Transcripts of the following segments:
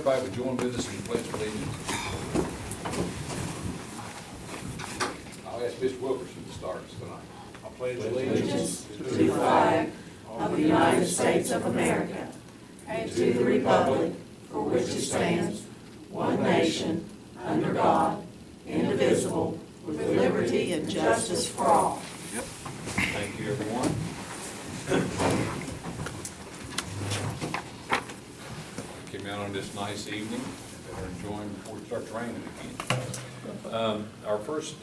everybody would join with us in the Pledge of Allegiance. I'll ask Mr. Wilkerson to start us tonight. I pledge allegiance to the flag of the United States of America and to the republic for which it stands, one nation, under God, indivisible, with liberty and justice for all. Thank you, everyone. Came out on this nice evening. Better enjoy them before it starts raining again. Our first,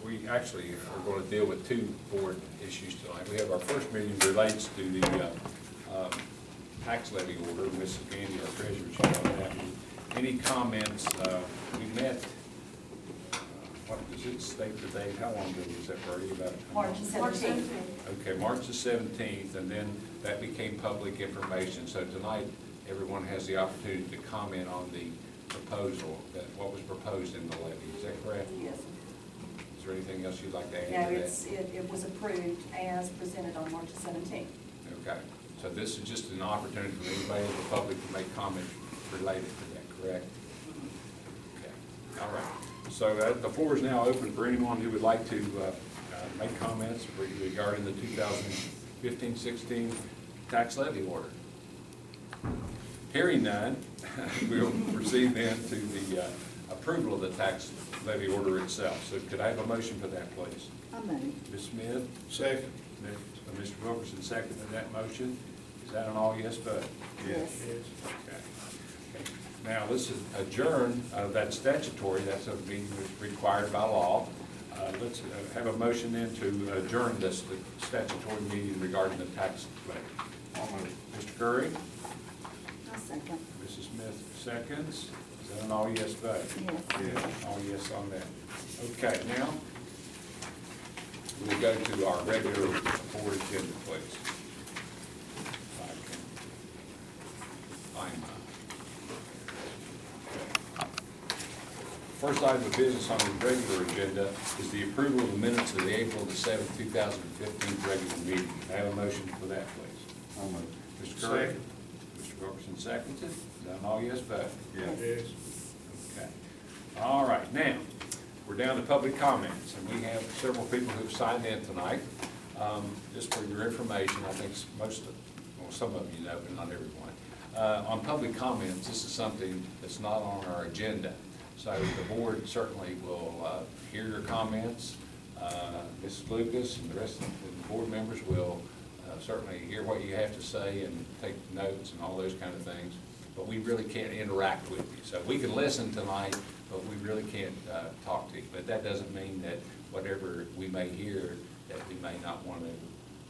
we actually are going to deal with two board issues tonight. We have our first meeting relates to the tax levy order. Mrs. Gandy, our treasurer, she's on that. Any comments? We met. What does it state the date? How long ago was that, Bertie? About March 17th. Okay, March the 17th, and then that became public information. So tonight, everyone has the opportunity to comment on the proposal, that what was proposed in the levy. Is that correct? Yes. Is there anything else you'd like to No, add to that? it was approved as presented on March 17th. Okay, so this is just an opportunity for anybody in the public to make comments related to that, correct? Okay, all right. So the floor is now open for anyone who would like to make comments regarding the 2015-16 tax levy order. Hearing none, we'll proceed then to the approval of the tax levy order itself. So could I have a motion for that, please? I move. Ms. Smith? Second. Mr. Wilkerson seconded that motion. Is that an all yes vote? Yes. Okay. Now, this is adjourn, that's statutory, that's a being required by law. Let's have a motion then to adjourn this statutory meeting regarding the tax levy. Mr. Curry? I second. Mrs. Smith seconds. Is that an all yes vote? Yes. All yes on that. Okay, now we'll go to our regular board agenda, please. If I can find mine. First item of business on the regular agenda is the approval of the minutes of the April the 7th, 2015 regular meeting. May I have a motion for that, please? I'll move. Mr. Curry? Second. Mr. Wilkerson seconds it. Is that an all yes vote? Yes. Okay. All right, now, we're down to public comments, and we have several people who've signed in tonight. Just for your information, I think some of you know, but not everyone. On public comments, this is something that's not on our agenda. So the board certainly will hear your comments. Mrs. Lucas and the rest of the board members will certainly hear what you have to say and take notes and all those kind of things. But we really can't interact with you. So we can listen tonight, but we really can't talk to you. But that doesn't mean that whatever we may hear, that we may not want to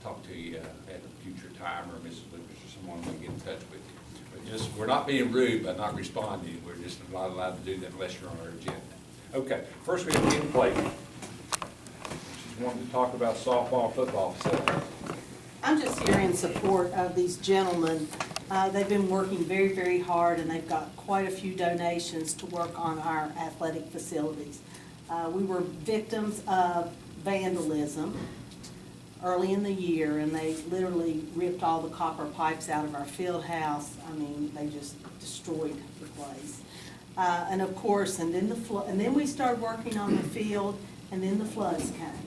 talk to you at a future time, or Mrs. Lucas or someone may get in touch with you. But we're not being rude by not responding. We're just not allowed to do that unless you're on our agenda. Okay, first we have Ken Clayton. She's wanting to talk about softball, football facilities. I'm just here in support of these gentlemen. They've been working very, very hard, and they've got quite a few donations to work on our athletic facilities. We were victims of vandalism early in the year, and they literally ripped all the copper pipes out of our field house. I mean, they just destroyed the place. And of course, and then we started working on the field, and then the floods came.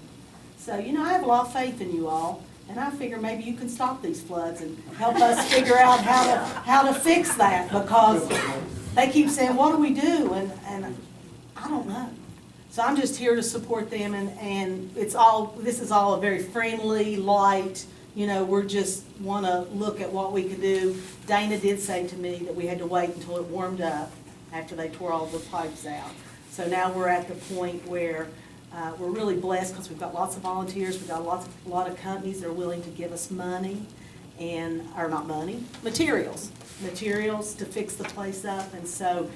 So, you know, I have a lot of faith in you all, and I figure maybe you can stop these floods and help us figure out how to fix that, because they keep saying, what do we do? And I don't know. So I'm just here to support them, and this is all a very friendly, light, you know, we're just want to look at what we can do. Dana did say to me that we had to wait until it warmed up after they tore all the pipes out. So now we're at the point where we're really blessed because we've got lots of volunteers, we've got a lot of companies that are willing to give us money, or not money, materials to fix the place up. And so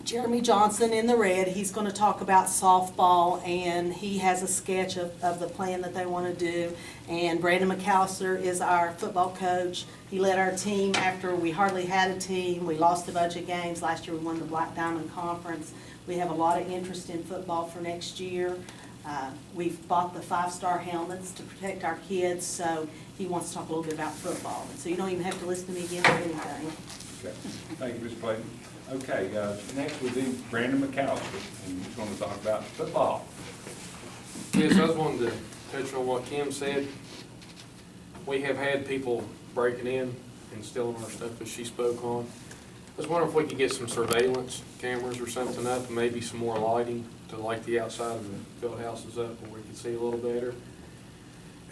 Jeremy Johnson in the red, he's going to talk about softball, and he has a sketch of the plan that they want to do. And Brandon McAllister is our football coach. He led our team after we hardly had a team. We lost a bunch of games. Last year we won the Black Diamond Conference. We have a lot of interest in football for next year. We've bought the 5-star helmets to protect our kids, so he wants to talk a little bit about football. So you don't even have to listen to me again or anything. Okay, thank you, Mr. Clayton. Okay, next would be Brandon McAllister, and he's going to talk about football. Yes, I just wanted to touch on what Kim said. We have had people breaking in and stealing our stuff, as she spoke on. I was wondering if we could get some surveillance cameras or something up, and maybe some more lighting to light the outside of the field houses up where we can see a little better.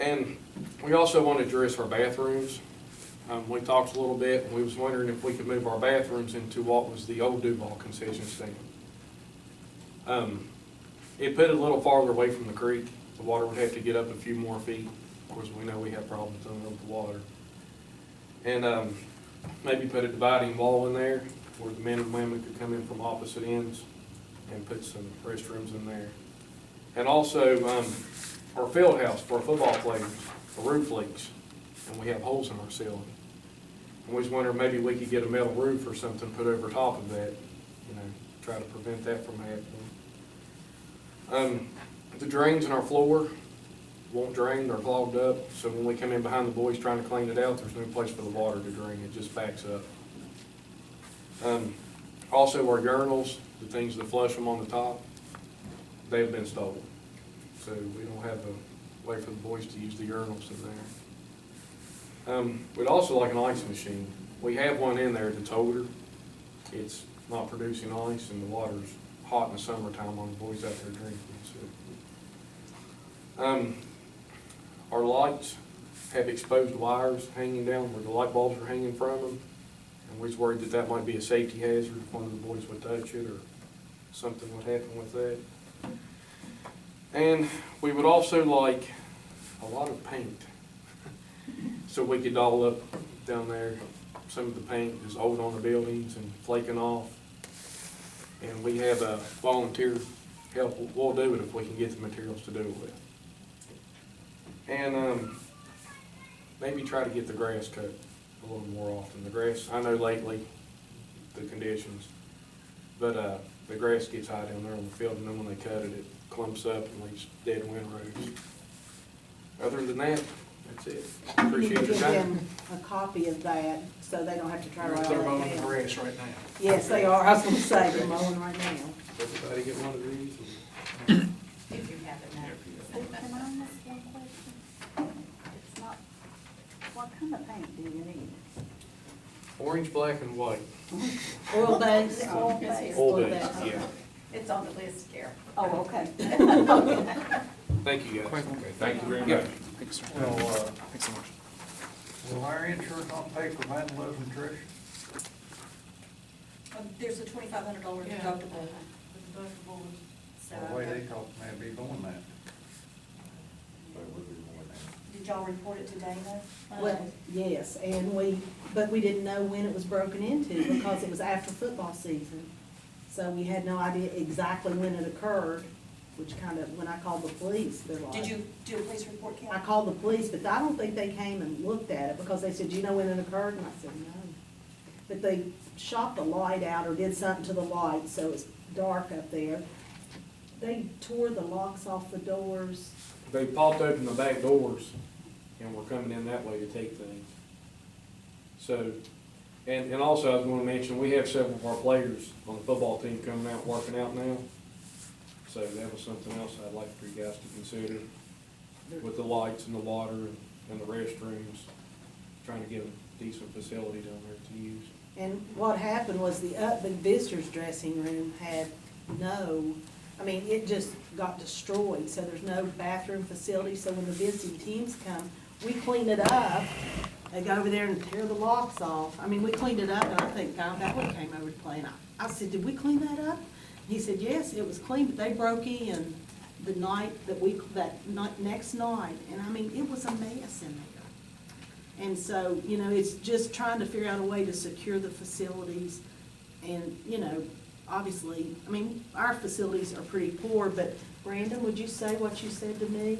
And we also want to address our bathrooms. We talked a little bit, and we was wondering if we could move our bathrooms into what was the old Duval concession stand. It put it a little farther away from the creek. The water would have to get up a few more feet. Of course, we know we have problems with the water. And maybe put a dividing wall in there where the men and women could come in from opposite ends and put some restrooms in there. And also, our field house for our football players, the roof leaks, and we have holes in our ceiling. And we was wondering maybe we could get a metal roof or something put over top of that, try to prevent that from happening. The drains in our floor won't drain, they're clogged up, so when we come in behind the boys trying to clean it out, there's no place for the water to drain, it just backs up. Also, our urinals, the things that flush them on the top, they've been stolen. So we don't have a way for the boys to use the urinals in there. We'd also like an ice machine. We have one in there that's older. It's not producing ice, and the water's hot in the summertime on the boys out there drinking. So, our lights have exposed wires hanging down where the light bulbs are hanging from them, and we're worried that that might be a safety hazard if one of the boys would touch it or something would happen with that. And we would also like a lot of paint, so we could doll up down there. Some of the paint is old on the buildings and flaking off. And we have a volunteer help. We'll do it if we can get the materials to do it with. And maybe try to get the grass cut a little more often. The grass, I know lately, the conditions, but the grass gets high down there on the field, and then when they cut it, it clumps up and leaves dead windrows. Other than that, that's it. Appreciate your Give time. them a copy of that, so they don't have to try to write They're all mowing that the down. grass right now. Yes, they are, I was gonna say, they're mowing right now. Everybody get one of these? If you have it now. Can I ask one question? It's not, what kind of paint do you need? Orange, black, and white. Oil base? Oil base. Oil Oil base, base. yeah. It's on the list, Karen. Oh, okay. Thank you, guys. Okay, thank you very Yeah. much. Will our insurance not pay for vandalism, Trish? There's a $2,500 deductible. The way they talk, may be doing that. Did y'all report it to Dana? Well, yes, and but we didn't know when it was broken into because it was after football season. So we had no idea exactly when it occurred, which kind of, when I called the police, they're like. Did you do a police report, Karen? I called the police, but I don't think they came and looked at it because they said, do you know when it occurred? And I said, no. But they shot the light out or did something to the light, so it's dark up there. They tore the locks off the doors. They popped open the back doors and were coming in that way to take things. So, and also I was going to mention, we have several of our players on the football team coming out, working out now. So that was something else I'd like for you guys to consider with the lights and the water and the restrooms, trying to get a decent facility down there to use. And what happened was the visitors' dressing room had it just got destroyed, so there's no bathroom facility, so when the visiting teams come, we clean it up. They go over there and tear the locks off. We cleaned it up, and I think Kyle Ballard came over to play, and I said, did we clean that up? He said, yes, it was clean, but they broke in the night next night, and it was a mess in there. And so, it's just trying to figure out a way to secure the facilities. And, obviously, our facilities are pretty poor, but Brandon, would you say what you said to me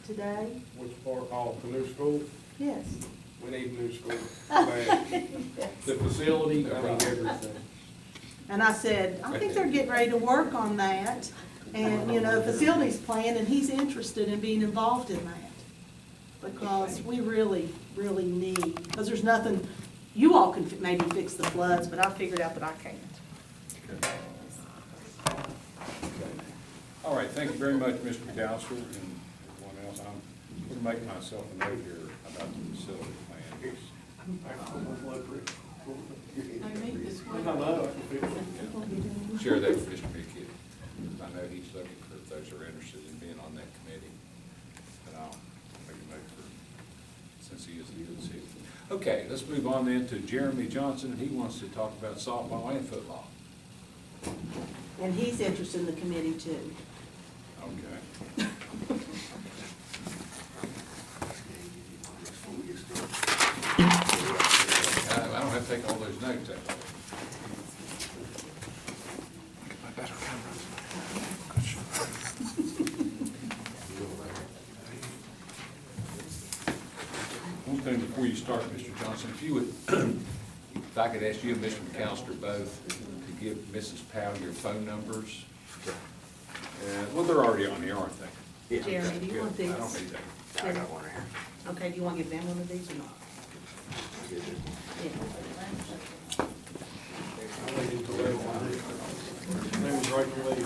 today? Which part, the new school? Yes. We need a new school. Bad. The facility, everything. And I said, I think they're getting ready to work on that. And, facilities plan, and he's interested in being involved in that. Because we really, really need, because there's nothing you all can maybe fix the floods, but I figured out that I can't. Okay. All right, thank you very much, Mr. McAllister, and everyone else. I'm going to make myself a note here about the facility plan. Share that with Mr. McKinney. I know he's looking for those who are interested in being on that committee. And I'll make a note for, since he is the good city. Okay, let's move on then to Jeremy Johnson. He wants to talk about softball and football. And he's interested in the committee too. Okay. I don't have to take all those notes, actually. One thing before you start, Mr. Johnson, if you would, if I could ask you and Mr. McAllister both to give Mrs. Powell your phone numbers. Well, they're already on here, aren't they? Jeremy, do you want Good. these? I don't need that. I got one right here. Okay, do you want to give them one of these or not? They was right in the lead.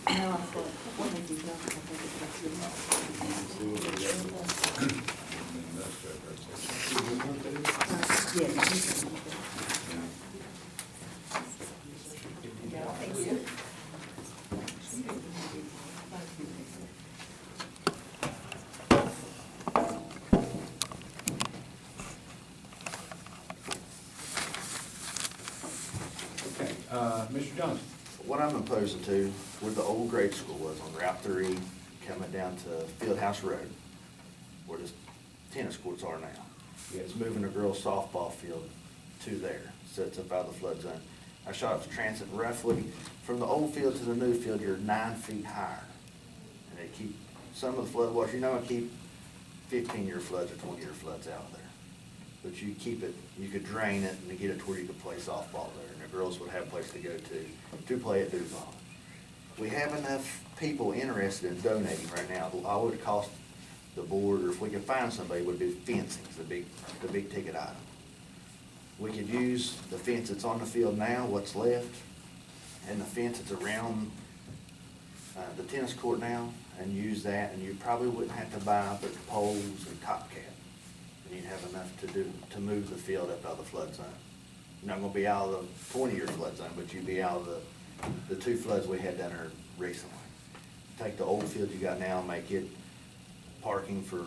No, I thought, what is these numbers? I think it's actually- Okay, Mr. Johnson. What I'm opposing to, where the old grade school was on Route 3, coming down to Fieldhouse Road, where the tennis courts are now. It's moving the girls' softball field to there, so it's up out of the flood zone. I shot up the transit roughly, from the old field to the new field, you're 9 feet higher. And they keep, some of the flood waters, I keep 15-year floods or 20-year floods out there. But you keep it, you could drain it and get it to where you could play softball there, and the girls would have a place to go to play at Duval. We have enough people interested in donating right now. All it would cost the board, or if we could find somebody, would be fencing, the big ticket item. We could use the fence that's on the field now, what's left, and the fence that's around the tennis court now, and use that, and you probably wouldn't have to buy the poles and top cap. And you'd have enough to move the field up out of the flood zone. You're not gonna be out of the 20-year flood zone, but you'd be out of the 2 floods we had down there recently. Take the old field you got now, make it parking for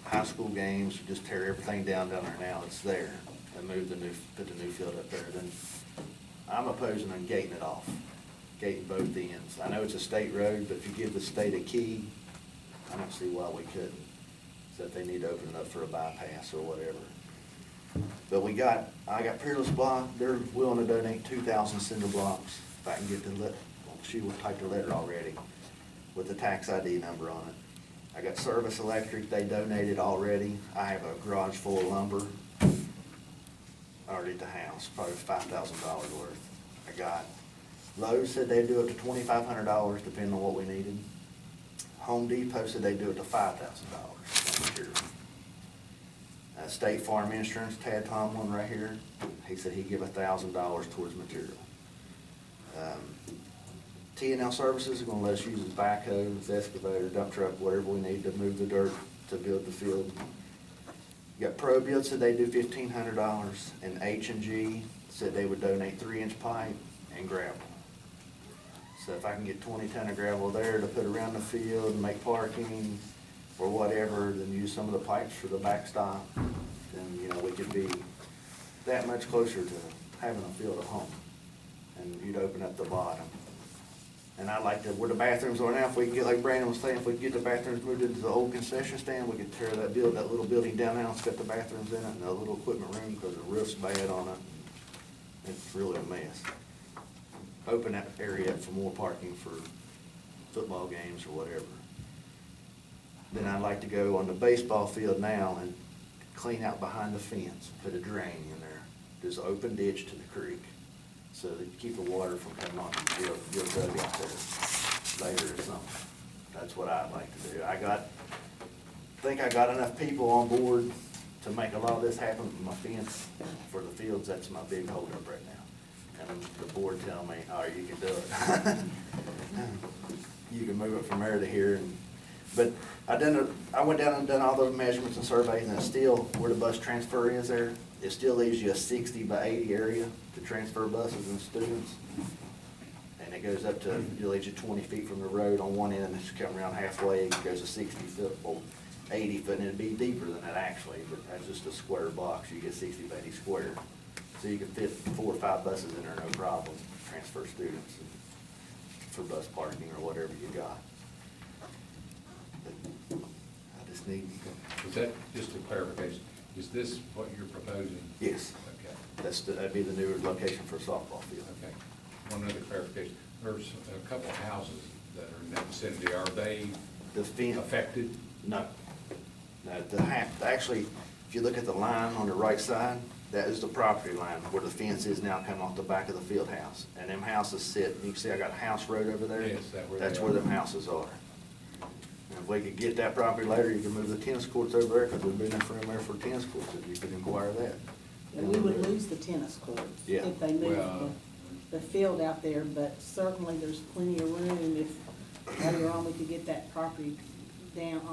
high school games, just tear everything down there now, it's there, and put the new field up there. Then I'm opposing on gating it off, gating both ends. I know it's a state road, but if you give the state a key, I don't see why we couldn't. So if they need to open it up for a bypass or whatever. But I got Peerless Block, they're willing to donate 2,000 cinder blocks, if I can get she will type the letter already, with the tax ID number on it. I got Service Electric, they donated already. I have a garage full of lumber already at the house, probably $5,000 worth. I got Lowe's said they'd do it to $2,500, depending on what we needed. Home Depot said they'd do it to $5,000 on material. State Farm Insurance, Tad Tomlin right here, he said he'd give $1,000 towards material. T&L Services are gonna let us use his backhoe, his excavator, dump truck, whatever we need to move the dirt to build the field. You got ProBuild said they do $1,500, and H&G said they would donate 3-inch pipe and gravel. So if I can get 20 ton of gravel there to put around the field and make parking or whatever, then use some of the pipes for the backstop, then, we could be that much closer to having a field at home. And you'd open up the bottom. And I like where the bathrooms are now, if we could get, like Brandon was saying, if we could get the bathrooms moved into the old concession stand, we could tear that little building down now and set the bathrooms in it and a little equipment room, because the roof's bad on it. It's really a mess. Open that area up for more parking for football games or whatever. Then I'd like to go on the baseball field now and clean out behind the fence, put a drain in there. There's an open ditch to the creek, so to keep the water from coming off your dugout there later or something. That's what I'd like to do. I think I got enough people on board to make a lot of this happen, my fence for the fields, that's my big holdup right now. And the board tell me, oh, you can do it. You can move it from there to here, but I went down and done all those measurements and surveys, and it's still, where the bus transfer is there, it still leaves you a 60 by 80 area to transfer buses and students. And it goes up to, it leaves you 20 feet from the road on one end, and it's come around halfway, it goes to 60 foot, or 80 foot, and it'd be deeper than that actually, but that's just a square box, you get 60 by 80 square. So you can fit 4 or 5 buses in there, no problem, transfer students for bus parking or whatever you got. But I just need, Is that, just a clarification, is this what you're proposing? yes, Okay, that'd be the newer location for a softball field. okay. One other clarification, there's a couple of houses that are in that vicinity, are they The fence, affected? no, actually, if you look at the line on the right side, that is the property line where the fence is now coming off the back of the field house. And them houses sit, you can see I got a house road over there. Yes, That's where them houses are. And if we could get that property later, you can move the tennis courts over there, because we've been in room there for tennis courts, if you could inquire that. And we would lose the tennis courts Yeah. if they moved Well, the field out there, but certainly there's plenty of room if later on we could get that property down.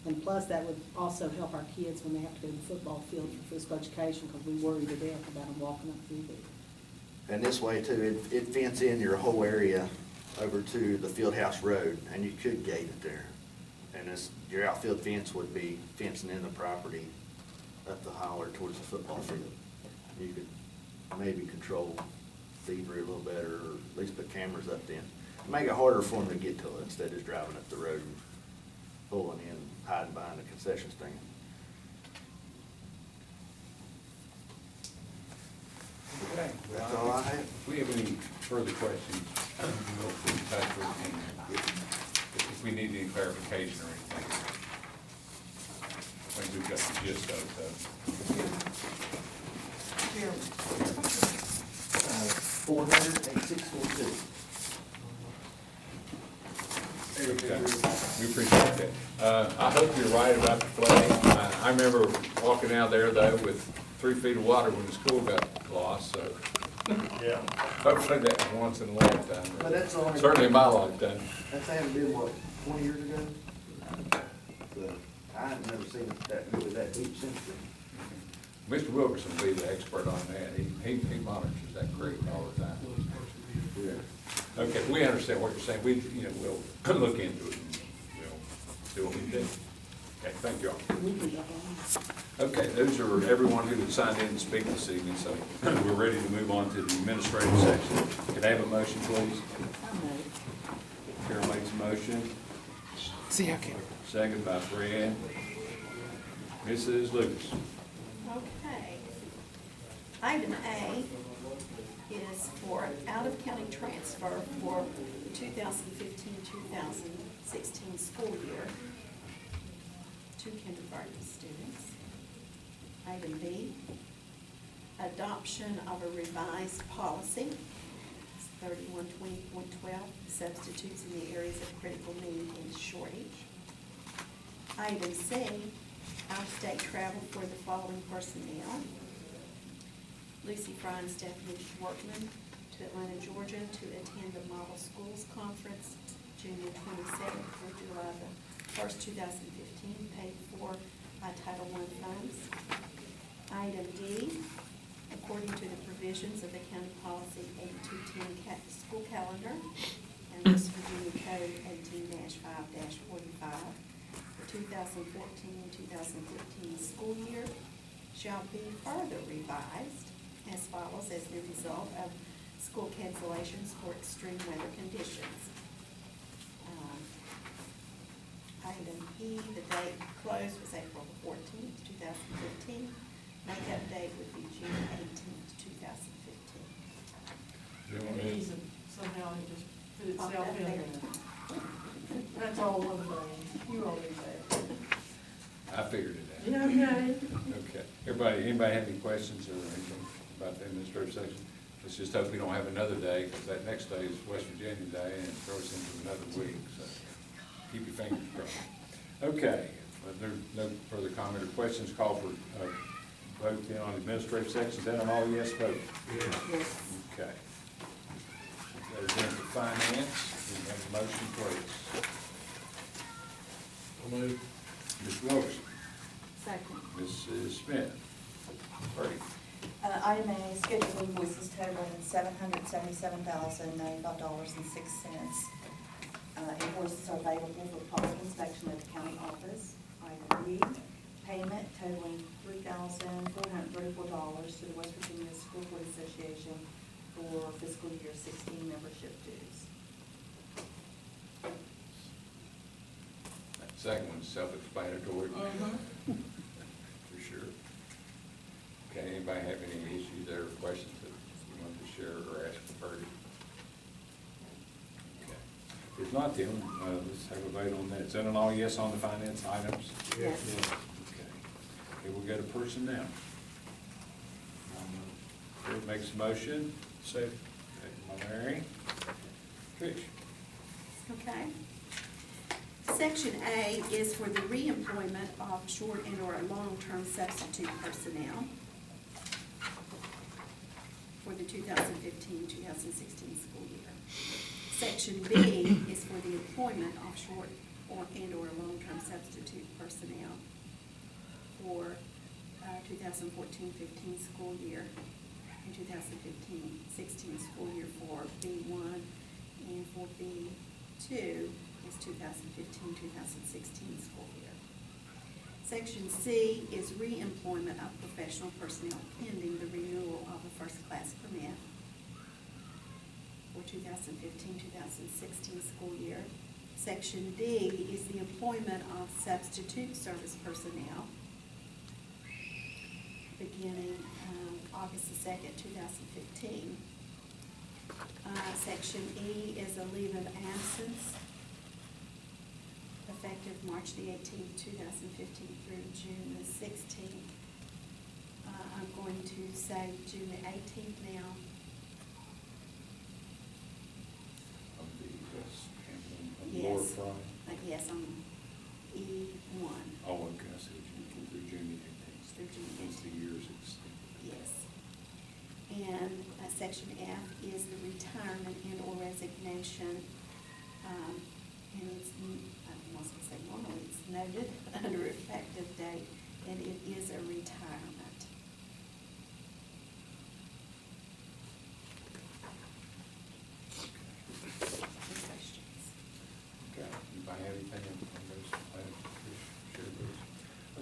And plus, that would also help our kids when they have to go to the football field for physical education, because we worry to death about them walking up through there. And this way too, it fence in your whole area over to the field house road, and you could gate it there. And your outfield fence would be fencing in the property up the holler towards the football field. You could maybe control thievery a little better, or at least put cameras up then. Make it harder for them to get to it instead of just driving up the road and pulling in, hiding behind the concession stand. Okay. That's all I have. If we have any further questions, we'll be in touch with you. If we need any clarification or anything. I think we've got the gist of it. 400-8642. Okay. We appreciate that. I hope you're right about the flooding. I remember walking out there though with 3 feet of water when the school got lost, so Yeah. hopefully that was once in a lifetime. But that's only. Certainly in my lifetime. That's having been, what, 20 years ago? So, I have never seen it that, really that deep since then. Mr. Wilkerson will be the expert on that. He monitors that creek all the time. Yeah. Okay, we understand what you're saying. We'll look into it and we'll do what we do. Okay, thank you all. We can go on. Okay, those are everyone who signed in to speak this evening, so we're ready to move on to the administrative section. Can I have a motion, please? I know. Carol makes a motion. Second by Fred. Mrs. Lucas. Okay. Item A is for an out-of-county transfer for the 2015-2016 school year to kindergarten students. Item B, adoption of a revised policy, 3120.12, substitutes in the areas of critical need and shortage. Item C, out-of-state travel for the following personnel: Lucy Fry and Stephanie Workman to Atlanta, Georgia, to attend the Model Schools Conference, June 27th through July the 1st, 2015, paid for by Title I funds. Item D, according to the provisions of the County Policy 8210 school calendar and West Virginia Code 18-5-45, the 2014-2015 school year shall be further revised as follows as the result of school cancellations for extreme weather conditions. Item E, the date closed was April 14th, 2015. Makeup date would be June 18th, 2015. Somehow it just put Pop that there. That's all one thing. You already said. I figured it out. Yeah, okay. Okay. Anybody have any questions or anything about the administrative section? Let's just hope we don't have another day, because that next day is West Virginia Day and it throws into another week, so keep your fingers crossed. Okay, There's no further comment or questions, call for vote then on administrative section. Is that an all yes vote? Yes. Okay. There's then for finance, we have a motion, please. I'll move. Ms. Wilkerson, Second. Mrs. Smith, Purdy. Item A, schedule invoices totaling $777,095.06. Invoices are available for public inspection at the county office. Item B, payment totaling $3,434 to the West Virginia School Board Association for fiscal year 16 membership dues. That second one's self-explanatory. For sure. Okay, anybody have any issues there or questions that you want to share or ask for Purdy? Okay. If not, then, let's have a vote on that. Is that an all yes on the finance items? Yes. Okay. Okay, we'll go to personnel. Fred makes a motion. Second. Second by Larry. Trish. Okay. Section A is for the reemployment of short and or long-term substitute personnel for the 2015-2016 school year. Section B is for the employment of short and or long-term substitute personnel for 2014-15 school year and 2015-16 school year for B1, and for B2 is 2015-2016 school year. Section C is reemployment of professional personnel pending the renewal of a first-class permit for 2015-2016 school year. Section D is the employment of substitute service personnel beginning August the 2nd, 2015. Section E is a leave of absence effective March the 18th, 2015 through June the 16th. I'm going to say June the 18th now. On the lower Yes. front. Yes, on E1. Oh, okay, I see what you mean, through June the Through June 18th. Since the years it's. Yes. And section F is the retirement and or resignation. And it's, I was going to say normally it's noted under effective date, and it is a retirement. Any questions? Okay, anybody have anything on those items? Share those.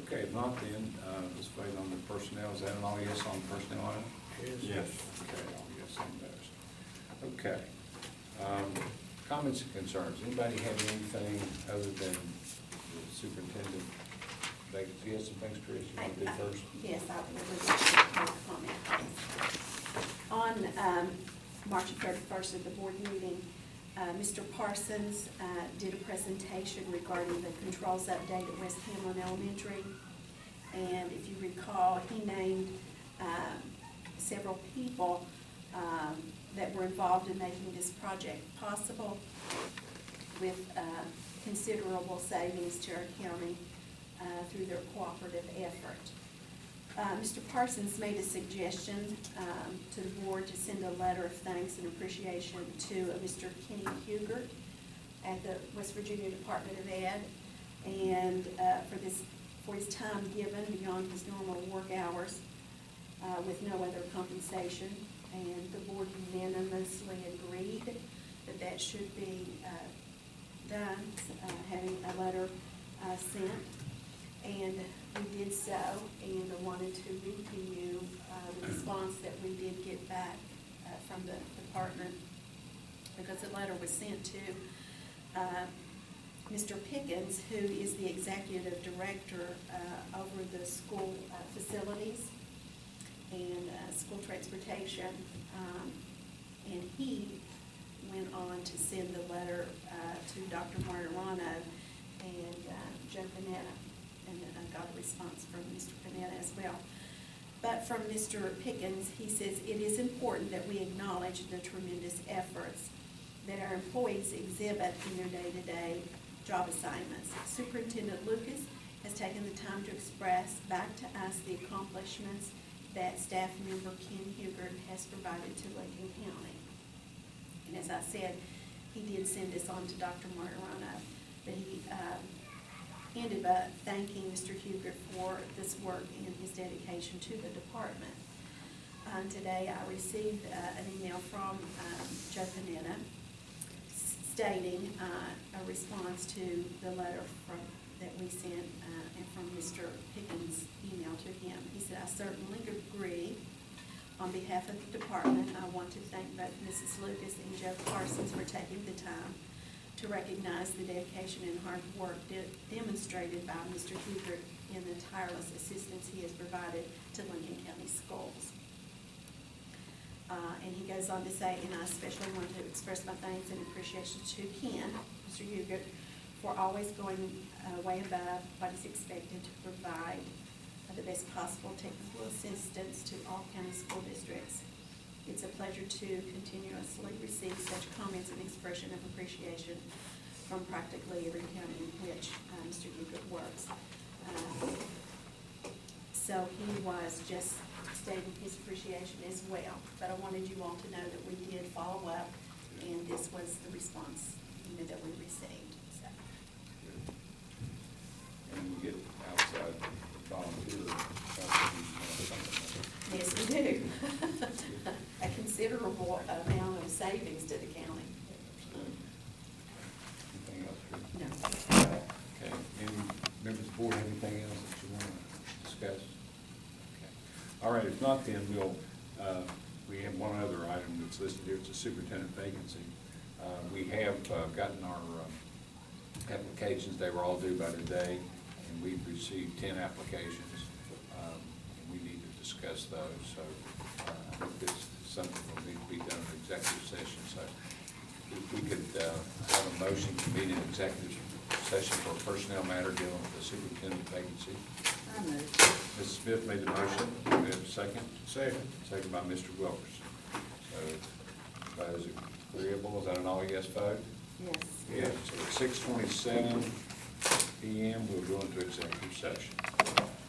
Okay, if not then, let's vote on the personnel. Is that an all yes on personnel item? Yes. Okay, all yes on those. Okay. Comments and concerns. Anybody have anything other than the superintendent vacancy? You have some things, Trish, you want to do first? Yes, I would like to make a comment. On March 31st at the board meeting, Mr. Parsons did a presentation regarding the controls update at West Hamlin Elementary. And if you recall, he named several people that were involved in making this project possible with considerable savings to our county through their cooperative effort. Mr. Parsons made a suggestion to the board to send a letter of thanks and appreciation to Mr. Kenny Hugert at the West Virginia Department of Ed, and for his time given beyond his normal work hours with no other compensation. And the board unanimously agreed that that should be done, having a letter sent. And we did so, and I wanted to read to you the response that we did get back from the department, because the letter was sent to Mr. Pickens, who is the executive director over the school facilities and school transportation, and he went on to send the letter to Dr. Martirano and Joe Panetta, and I got a response from Mr. Panetta as well. But from Mr. Pickens, he says, it is important that we acknowledge the tremendous efforts that our employees exhibit in their day-to-day job assignments. Superintendent Lucas has taken the time to express back to us the accomplishments that staff member Ken Hugert has provided to Lincoln County. And as I said, he did send this on to Dr. Martirano, but he ended up thanking Mr. Hugert for this work and his dedication to the department. Today I received an email from Joe Panetta stating a response to the letter that we sent and from Mr. Pickens' email to him. He said, "I certainly agree. On behalf of the department, I want to thank both Mrs. Lucas and Joe Parsons for taking the time to recognize the dedication and hard work demonstrated by Mr. Hugert in the tireless assistance he has provided to Lincoln County schools." And he goes on to say, "And I especially want to express my thanks and appreciation to Ken, Mr. Hugert, for always going way above what is expected to provide the best possible technical assistance to all county school districts. It's a pleasure to continuously receive such comments and expression of appreciation from practically every county in which Mr. Hugert works." So he was just stating his appreciation as well, but I wanted you all to know that we did follow up, and this was the response that we received. So. And you get outside volunteer. Yes, we do. A considerable amount of savings to the county. Anything else? No. Okay, any members of the board have anything else that you want to discuss? Okay. All right, if not, then we have one other item that's listed here. It's a superintendent vacancy. We have gotten our applications. They were all due by today, and we've received 10 applications. And we need to discuss those. So I think this is something that will need to be done in executive session. So if we could have a motion to meet in executive session for a personnel matter dealing with the superintendent vacancy. I move. Mrs. Smith made the motion. Do we have a second? Second. Second by Mr. Wilkers. So, those agreeable, is that an all yes vote? Yes. Yes. So at 6:27 p.m., we'll go into executive session.